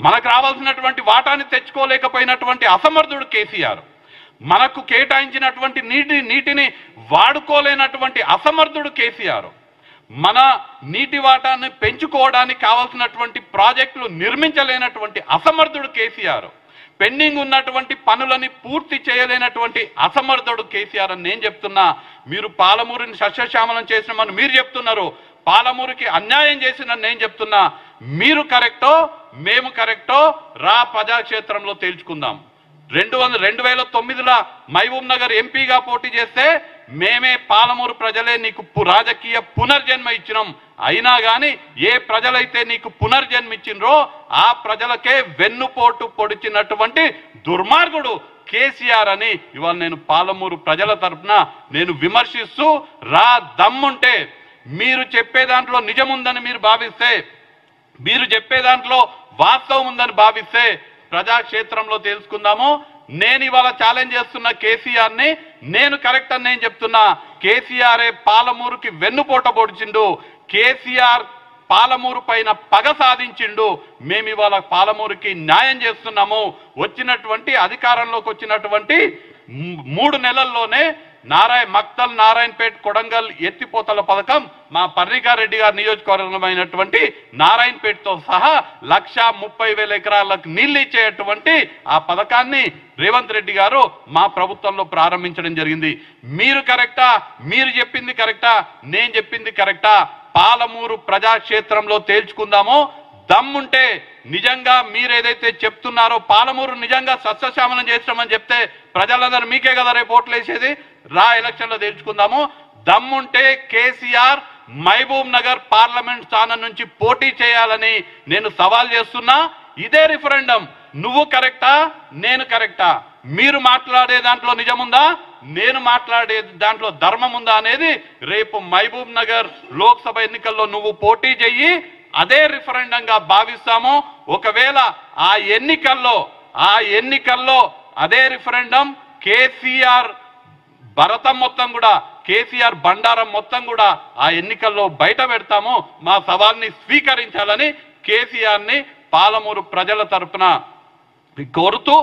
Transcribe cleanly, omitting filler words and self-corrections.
మనకు రావాల్సినటువంటి వాటాని తెచ్చుకోలేకపోయినటువంటి అసమర్థుడు కేసీఆర్. మనకు కేటాయించినటువంటి నీటిని వాడుకోలేనటువంటి అసమర్థుడు కేసీఆర్. మన నీటి వాటాన్ని పెంచుకోవడానికి కావాల్సినటువంటి ప్రాజెక్టులు నిర్మించలేనటువంటి అసమర్థుడు కేసీఆర్. పెండింగ్ ఉన్నటువంటి పనులని పూర్తి చేయలేనటువంటి అసమర్థుడు కేసీఆర్ అని నేను చెప్తున్నా. మీరు పాలమూరుని సస్యశ్యామలం చేసినామని మీరు చెప్తున్నారు, పాలమూరుకి అన్యాయం చేసినని నేను చెప్తున్నా. మీరు కరెక్టో మేము కరెక్టో రా ప్రజాక్షేత్రంలో తేల్చుకుందాం. 2009లో మహబూబ్ నగర్ ఎంపీగా పోటీ చేస్తే మేమే పాలమూరు ప్రజలే నీకు రాజకీయ పునర్జన్మ ఇచ్చినాం. అయినా కానీ ఏ ప్రజలైతే నీకు పునర్జన్మ ఇచ్చినరో ఆ ప్రజలకే వెన్నుపోటు పొడిచినటువంటి దుర్మార్గుడు కేసీఆర్ అని ఇవాళ నేను పాలమూరు ప్రజల తరఫున నేను విమర్శిస్తూ, రా దమ్ముంటే మీరు చెప్పే దాంట్లో నిజముందని మీరు భావిస్తే, మీరు చెప్పే దాంట్లో వాస్తవం ఉందని భావిస్తే ప్రజాక్షేత్రంలో తెలుసుకుందాము. నేను ఇవాళ ఛాలెంజ్ చేస్తున్న కేసీఆర్ని, నేను కరెక్ట్ అని నేను చెప్తున్నా. కేసీఆరే పాలమూరుకి వెన్నుపోట పొడిచిండు, కేసీఆర్ పాలమూరు పైన పగ సాధించిండు. మేము ఇవాళ పాలమూరుకి న్యాయం చేస్తున్నాము. వచ్చినటువంటి అధికారంలోకి వచ్చినటువంటి 3 నెలల్లోనే మక్తల్, నారాయణపేట్, కొడంగల్ ఎత్తిపోతల పథకం మా పర్ణికారెడ్డి గారి నియోజకవర్గమైనటువంటి నారాయణపేటతో సహా 1,30,000 ఎకరాలకు నీళ్లు ఇచ్చేటువంటి ఆ పథకాన్ని రేవంత్ రెడ్డి గారు మా ప్రభుత్వంలో ప్రారంభించడం జరిగింది. మీరు కరెక్టా? మీరు చెప్పింది కరెక్టా? నేను చెప్పింది కరెక్టా? పాలమూరు ప్రజాక్షేత్రంలో తేల్చుకుందాము. దమ్ముంటే నిజంగా మీరేదైతే చెప్తున్నారో పాలమూరు నిజంగా సస్యశ్యామలం చేస్తామని చెప్తే ప్రజలందరూ మీకే కదా రేపు ఓట్లు వేసేది. రా ఎలక్షన్లో తేల్చుకుందాము. దమ్ముంటే కేసీఆర్ మహబూబ్ నగర్ పార్లమెంట్ స్థానం నుంచి పోటీ చేయాలని నేను సవాల్ చేస్తున్నా. ఇదే రిఫరెండం. నువ్వు కరెక్టా? నేను కరెక్టా? మీరు మాట్లాడే దాంట్లో నిజముందా? నేను మాట్లాడే దాంట్లో ధర్మం ఉందా అనేది రేపు మహబూబ్ నగర్ లోక్సభ ఎన్నికల్లో నువ్వు పోటీ చెయ్యి, అదే రిఫరెండంగా భావిస్తాము. ఒకవేళ ఆ ఎన్నికల్లో అదే రిఫరెండం కేసీఆర్ భరతం మొత్తం కూడా, కేసీఆర్ బండారం మొత్తం కూడా ఆ ఎన్నికల్లో బయట పెడతాము. మా సవాల్ని స్వీకరించాలని కేసీఆర్ని పాలమూరు ప్రజల తరపున కోరుతూ